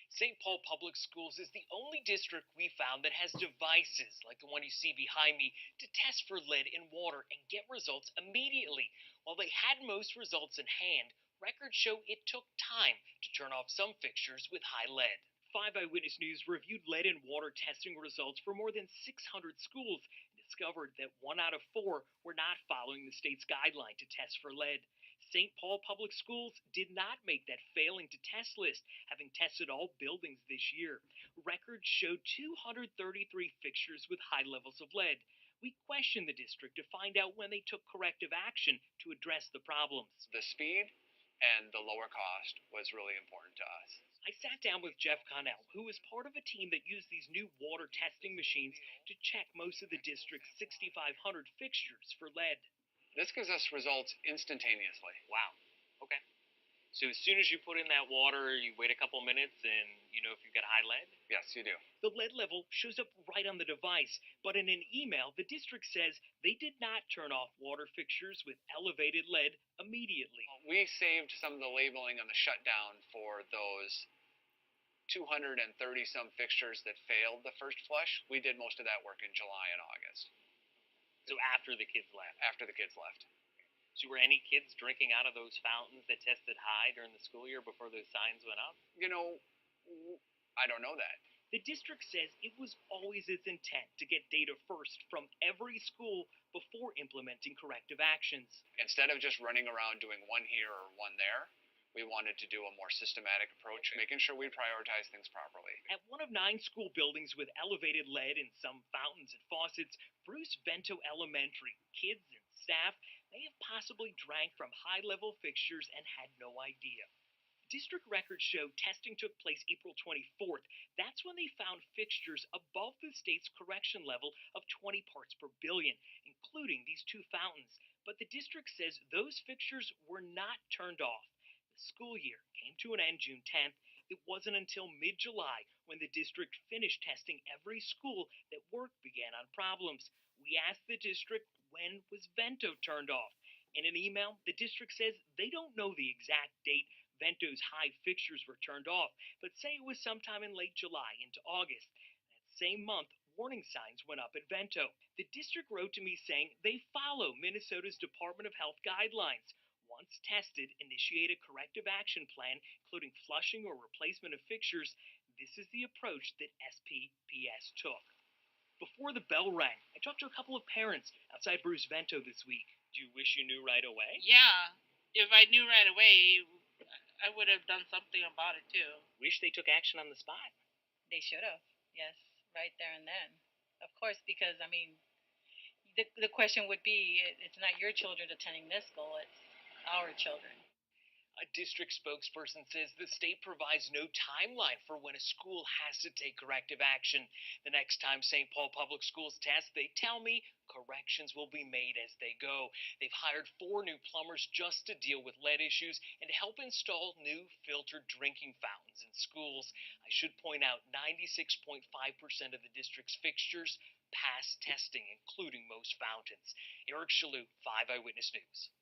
St. Paul Public Schools is the only district we found that has devices like the one you see behind me to test for lead in water and get results immediately. While they had most results in hand, records show it took time to turn off some fixtures with high lead. 5 Eyewitness News reviewed lead in water testing results for more than 600 schools and discovered that 1 out of 4 were not following the state's guideline to test for lead. St. Paul Public Schools did not make that failing to test list, having tested all buildings this year. Records showed 233 fixtures with high levels of lead. We questioned the district to find out when they took corrective action to address the problems. The speed and the lower cost was really important to us. I sat down with Jeff Connell, who was part of a team that used these new water testing machines to check most of the district's 6,500 fixtures for lead. This gives us results instantaneously. Wow. Okay. So as soon as you put in that water, you wait a couple minutes and you know if you've got high lead? Yes, you do. The lead level shows up right on the device, but in an email, the district says they did not turn off water fixtures with elevated lead immediately. We saved some of the labeling on the shutdown for those 230 some fixtures that failed the first flush. We did most of that work in July and August. So after the kids left? After the kids left. So were any kids drinking out of those fountains that tested high during the school year before those signs went up? You know, I don't know that. The district says it was always its intent to get data first from every school before implementing corrective actions. Instead of just running around doing one here or one there, we wanted to do a more systematic approach, making sure we prioritize things properly. At one of 9 school buildings with elevated lead in some fountains and faucets, Bruce Vento Elementary, kids and staff may have possibly drank from high-level fixtures and had no idea. District records show testing took place April 24th. That's when they found fixtures above the state's correction level of 20 parts per billion, including these 2 fountains. But the district says those fixtures were not turned off. The school year came to an end June 10th. It wasn't until mid-July when the district finished testing every school that work began on problems. We asked the district when was Vento turned off. In an email, the district says they don't know the exact date Vento's high fixtures were turned off, but say it was sometime in late July into August. That same month, warning signs went up at Vento. The district wrote to me saying they follow Minnesota's Department of Health guidelines. Once tested, initiate a corrective action plan, including flushing or replacement of fixtures. This is the approach that SPPS took. Before the bell rang, I talked to a couple of parents outside Bruce Vento this week. Do you wish you knew right away? Yeah, if I knew right away, I would have done something about it too. Wish they took action on the spot. They should have, yes, right there and then. Of course, because, I mean, the question would be, it's not your children attending this school, it's our children. A district spokesperson says the state provides no timeline for when a school has to take corrective action. The next time St. Paul Public Schools test, they tell me corrections will be made as they go. They've hired 4 new plumbers just to deal with lead issues and to help install new filtered drinking fountains in schools. I should point out 96.5% of the district's fixtures pass testing, including most fountains. Eric Shalhoub, 5 Eyewitness News.